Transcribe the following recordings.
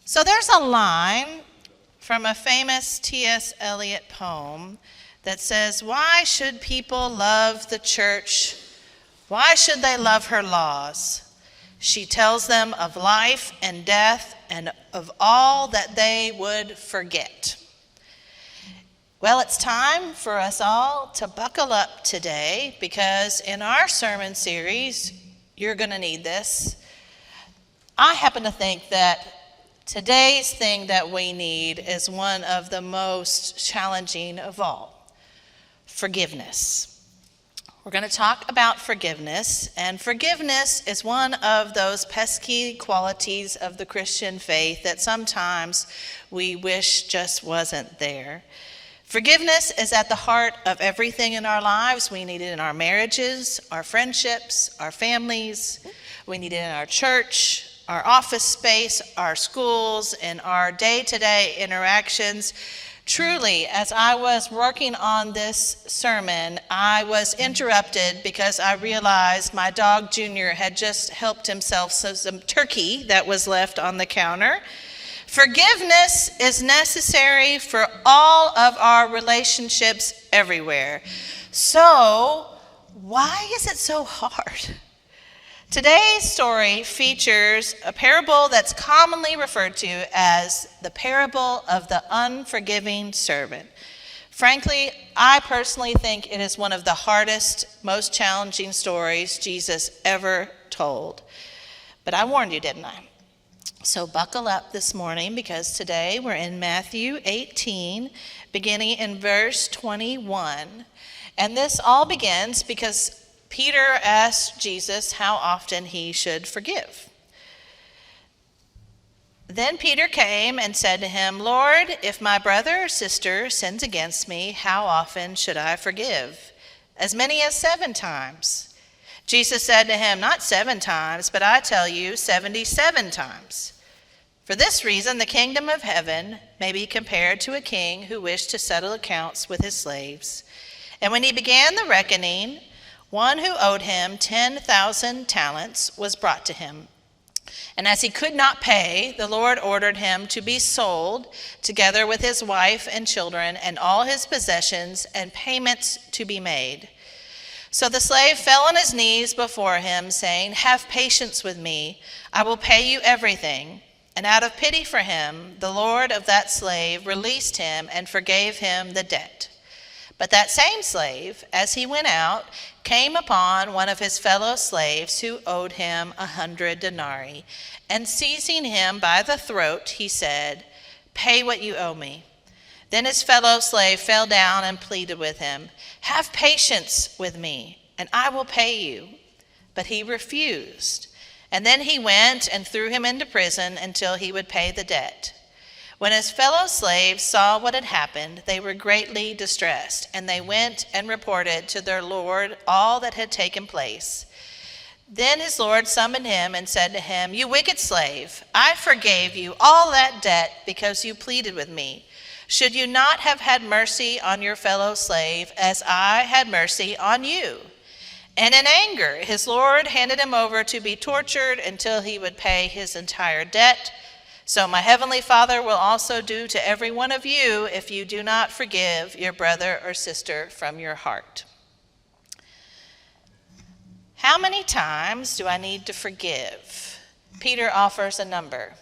So there's a line from a famous T.S. Eliot poem that says, "Why should people love the church? Why should they love her laws? She tells them of life and death and of all that they would forget." Well, it's time for us all to buckle up today, because in our sermon series, you're going to need this. I happen to think that today's thing that we need is one of the most challenging of all: forgiveness. We're going to talk about forgiveness, and forgiveness is one of those pesky qualities of the Christian faith that sometimes we wish just wasn't there. Forgiveness is at the heart of everything in our lives. We need it in our marriages, our friendships, our families. We need it in our church, our office space, our schools, and our day-to-day interactions. Truly, as I was working on this sermon, I was interrupted because I realized my dog Junior had just helped himself some turkey that was left on the counter. Forgiveness is necessary for all of our relationships everywhere. So, why is it so hard? Today's story features a parable that's commonly referred to as the parable of the unforgiving servant. Frankly, I personally think it is one of the hardest, most challenging stories Jesus ever told. But I warned you, didn't I? So buckle up this morning, because today we're in Matthew 18, beginning in verse 21. And this all begins because Peter asked Jesus how often he should forgive. Then Peter came and said to him, "Lord, if my brother or sister sins against me, how often should I forgive? As many as 7 times?" Jesus said to him, "Not 7 times, but I tell you 77 times. For this reason, the kingdom of heaven may be compared to a king who wished to settle accounts with his slaves. And when he began the reckoning, one who owed him 10,000 talents was brought to him. And as he could not pay, the Lord ordered him to be sold, together with his wife and children and all his possessions, and payments to be made. So the slave fell on his knees before him, saying, 'Have patience with me, I will pay you everything.' And out of pity for him, the Lord of that slave released him and forgave him the debt. But that same slave, as he went out, came upon one of his fellow slaves who owed him 100 denarii. And seizing him by the throat, he said, 'Pay what you owe me.' Then his fellow slave fell down and pleaded with him, 'Have patience with me, and I will pay you.' But he refused. And then he went and threw him into prison until he would pay the debt. When his fellow slaves saw what had happened, they were greatly distressed, and they went and reported to their lord all that had taken place. Then his lord summoned him and said to him, 'You wicked slave, I forgave you all that debt because you pleaded with me. Should you not have had mercy on your fellow slave as I had mercy on you?' And in anger, his lord handed him over to be tortured until he would pay his entire debt. So my heavenly Father will also do to every one of you if you do not forgive your brother or sister from your heart." How many times do I need to forgive? Peter offers a number.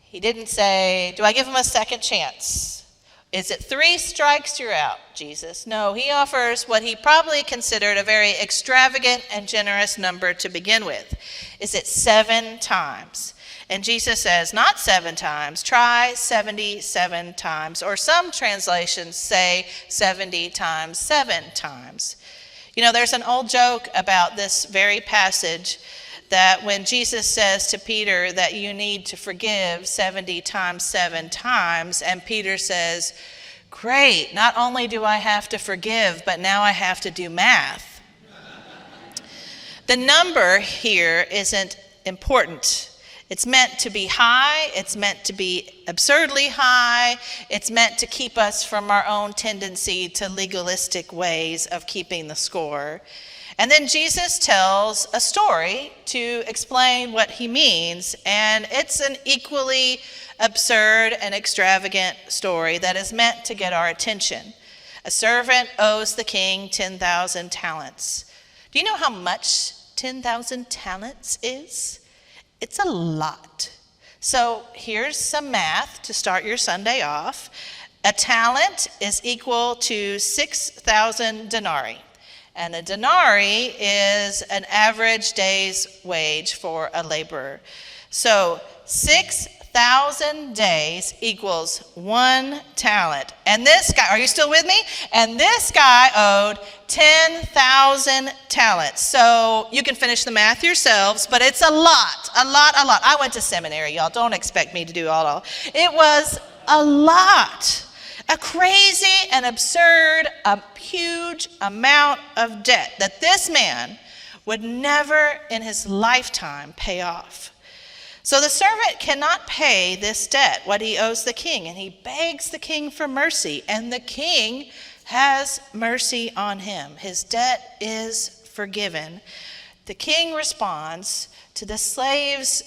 He didn't say, "Do I give him a second chance? Is it 3 strikes, you're out, Jesus?" No, he offers what he probably considered a very extravagant and generous number to begin with. Is it 7 times? And Jesus says, not 7 times, try 77 times. Or some translations say 70 times 7 times. You know, there's an old joke about this very passage, that when Jesus says to Peter that you need to forgive 70 times 7 times, and Peter says, "Great, not only do I have to forgive, but now I have to do math." The number here isn't important. It's meant to be high, it's meant to be absurdly high, it's meant to keep us from our own tendency to legalistic ways of keeping the score. And then Jesus tells a story to explain what he means, and it's an equally absurd and extravagant story that is meant to get our attention. A servant owes the king 10,000 talents. Do you know how much 10,000 talents is? It's a lot. So here's some math to start your Sunday off. A talent is equal to 6,000 denarii. And a denarii is an average day's wage for a laborer. So 6,000 days equals 1 talent. And this guy, are you still with me? And this guy owed 10,000 talents. So you can finish the math yourselves, but it's a lot. I went to seminary, y'all. Don't expect me to do all. It was a lot. A crazy and absurd, a huge amount of debt that this man would never in his lifetime pay off. So the servant cannot pay this debt, what he owes the king, and he begs the king for mercy, and the king has mercy on him. His debt is forgiven. The king responds to the slave's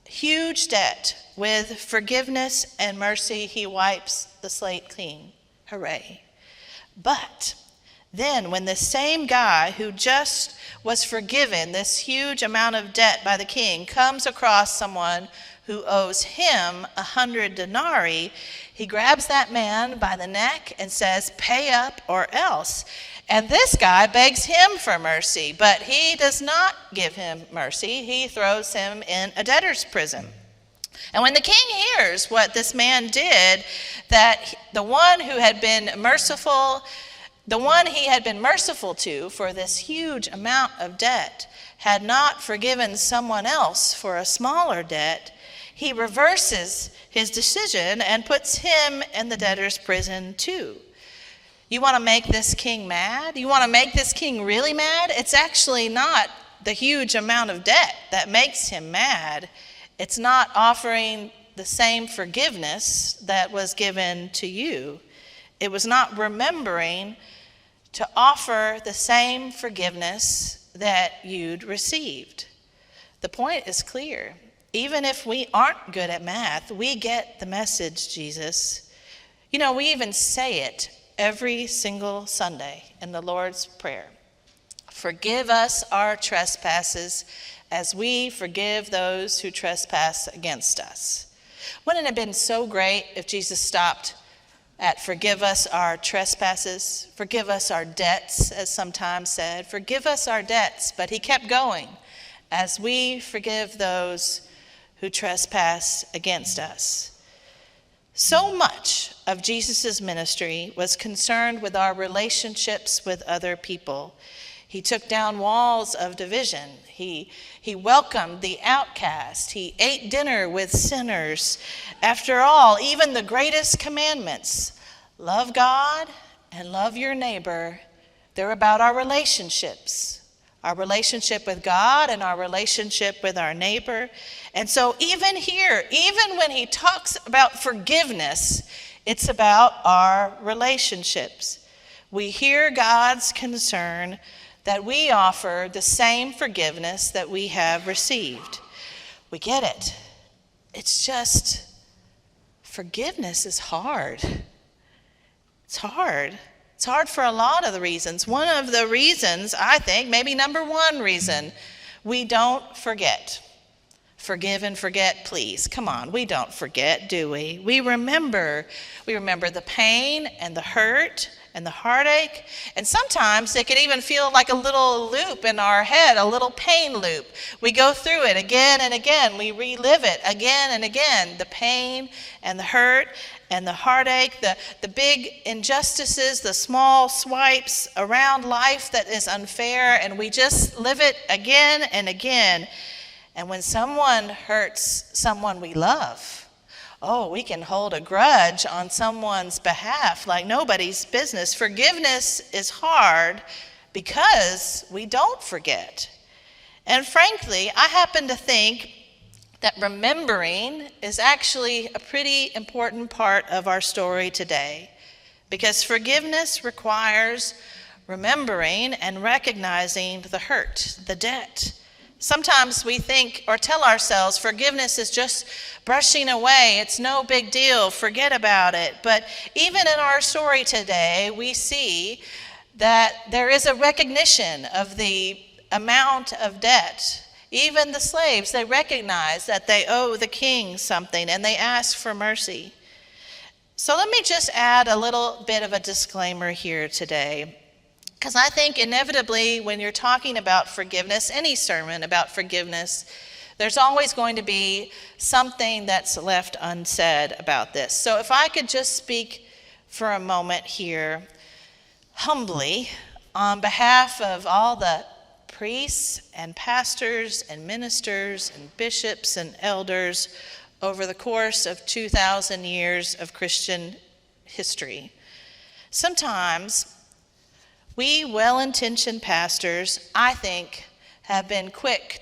huge debt with forgiveness and mercy. He wipes the slate clean. Hooray. But then when the same guy who just was forgiven this huge amount of debt by the king comes across someone who owes him 100 denarii, he grabs that man by the neck and says, "Pay up or else." And this guy begs him for mercy, but he does not give him mercy. He throws him in a debtor's prison. And when the king hears what this man did, that the one who had been merciful, the one he had been merciful to for this huge amount of debt, had not forgiven someone else for a smaller debt, he reverses his decision and puts him in the debtor's prison too. You want to make this king mad? You want to make this king really mad? It's actually not the huge amount of debt that makes him mad. It's not offering the same forgiveness that was given to you. It was not remembering to offer the same forgiveness that you'd received. The point is clear. Even if we aren't good at math, we get the message, Jesus. You know, we even say it every single Sunday in the Lord's Prayer. Forgive us our trespasses as we forgive those who trespass against us. Wouldn't it have been so great if Jesus stopped at forgive us our trespasses, forgive us our debts, as sometimes said, forgive us our debts, but he kept going as we forgive those who trespass against us. So much of Jesus' ministry was concerned with our relationships with other people. He took down walls of division. He welcomed the outcast. He ate dinner with sinners. After all, even the greatest commandments, love God and love your neighbor, they're about our relationships. Our relationship with God and our relationship with our neighbor. And so even here, even when he talks about forgiveness, it's about our relationships. We hear God's concern that we offer the same forgiveness that we have received. We get it. It's just, forgiveness is hard. It's hard. It's hard for a lot of the reasons. One of the reasons, I think, maybe number one reason, we don't forget. Forgive and forget, please. Come on, we don't forget, do we? We remember the pain and the hurt and the heartache. And sometimes it can even feel like a little loop in our head, a little pain loop. We go through it again and again. We relive it again and again. The pain and the hurt and the heartache, the big injustices, the small swipes around life that is unfair, and we just live it again and again. And when someone hurts someone we love, we can hold a grudge on someone's behalf like nobody's business. Forgiveness is hard because we don't forget. And frankly, I happen to think that remembering is actually a pretty important part of our story today, because forgiveness requires remembering and recognizing the hurt, the debt. Sometimes we think or tell ourselves forgiveness is just brushing away. It's no big deal. Forget about it. But even in our story today, we see that there is a recognition of the amount of debt. Even the slaves, they recognize that they owe the king something and they ask for mercy. So let me just add a little bit of a disclaimer here today. Because I think inevitably when you're talking about forgiveness, any sermon about forgiveness, there's always going to be something that's left unsaid about this. So if I could just speak for a moment here, humbly, on behalf of all the priests and pastors and ministers and bishops and elders over the course of 2,000 years of Christian history. Sometimes we well-intentioned pastors, I think, have been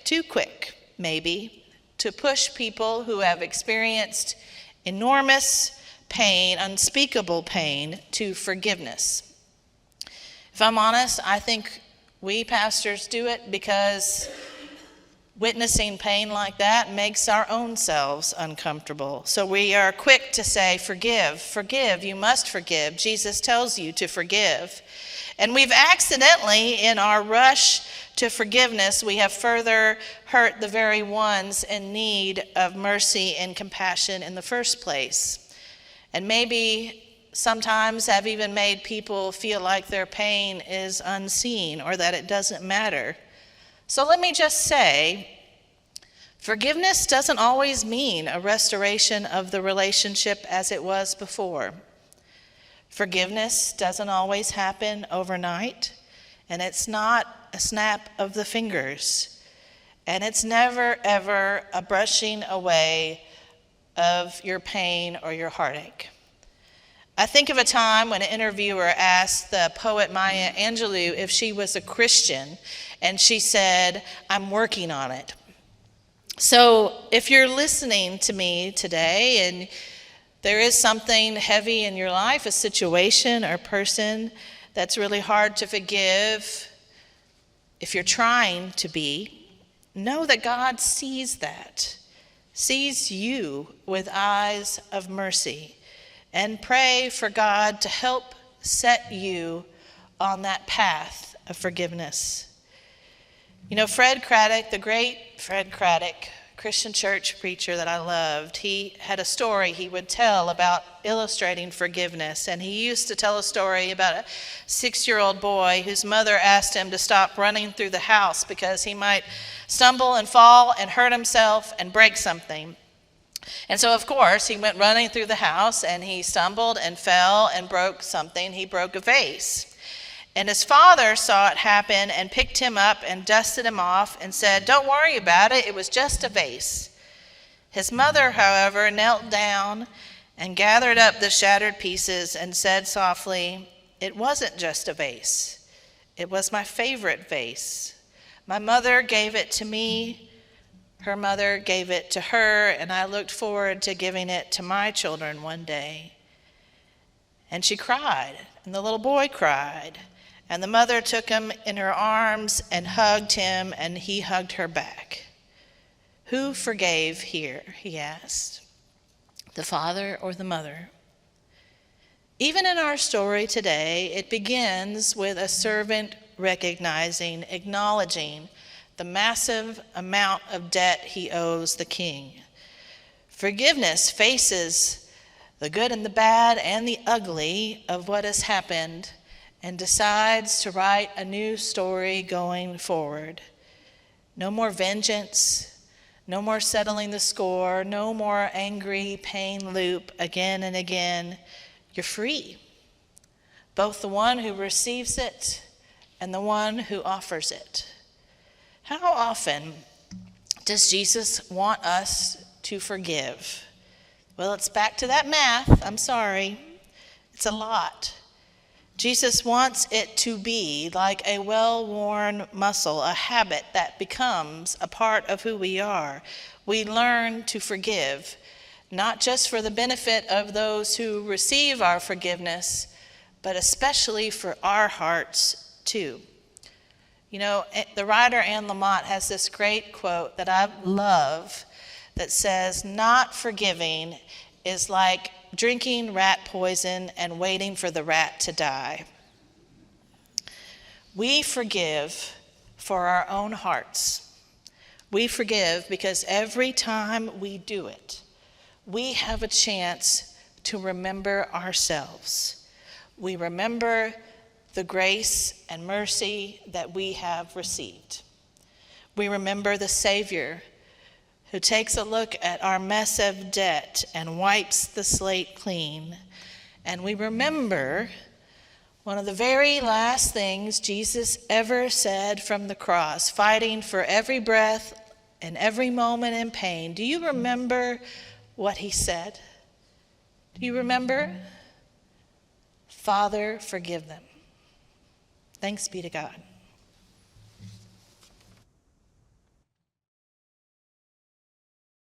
too quick, maybe, to push people who have experienced enormous pain, unspeakable pain, to forgiveness. If I'm honest, I think we pastors do it because witnessing pain like that makes our own selves uncomfortable. So we are quick to say, forgive, you must forgive. Jesus tells you to forgive. And we've accidentally, in our rush to forgiveness, we have further hurt the very ones in need of mercy and compassion in the first place. And maybe sometimes have even made people feel like their pain is unseen or that it doesn't matter. So let me just say, forgiveness doesn't always mean a restoration of the relationship as it was before. Forgiveness doesn't always happen overnight, and it's not a snap of the fingers, and it's never, ever a brushing away of your pain or your heartache. I think of a time when an interviewer asked the poet Maya Angelou if she was a Christian, and she said, "I'm working on it." So if you're listening to me today and there is something heavy in your life, a situation or person that's really hard to forgive, if you're trying to be, know that God sees that, sees you with eyes of mercy, and pray for God to help set you on that path of forgiveness. You know, Fred Craddock, the great Fred Craddock, Christian church preacher that I loved, he had a story he would tell about illustrating forgiveness. And he used to tell a story about a 6-year-old boy whose mother asked him to stop running through the house because he might stumble and fall and hurt himself and break something. And so, of course, he went running through the house and he stumbled and fell and broke something. He broke a vase. And his father saw it happen and picked him up and dusted him off and said, "Don't worry about it, it was just a vase." His mother, however, knelt down and gathered up the shattered pieces and said softly, "It wasn't just a vase. It was my favorite vase. My mother gave it to me, her mother gave it to her, and I looked forward to giving it to my children one day." And she cried, and the little boy cried. And the mother took him in her arms and hugged him, and he hugged her back. "Who forgave here?" he asked. "The father or the mother?" Even in our story today, it begins with a servant recognizing, acknowledging the massive amount of debt he owes the king. Forgiveness faces the good and the bad and the ugly of what has happened and decides to write a new story going forward. No more vengeance, no more settling the score, no more angry pain loop again and again. You're free, both the one who receives it and the one who offers it. How often does Jesus want us to forgive? Well, it's back to that math. I'm sorry. It's a lot. Jesus wants it to be like a well-worn muscle, a habit that becomes a part of who we are. We learn to forgive, not just for the benefit of those who receive our forgiveness, but especially for our hearts too. You know, the writer Anne Lamott has this great quote that I love that says, "Not forgiving is like drinking rat poison and waiting for the rat to die." We forgive for our own hearts. We forgive because every time we do it, we have a chance to remember ourselves. We remember the grace and mercy that we have received. We remember the Savior who takes a look at our mess of debt and wipes the slate clean. And we remember one of the very last things Jesus ever said from the cross, fighting for every breath and every moment in pain. Do you remember what he said? Do you remember? "Father, forgive them." Thanks be to God.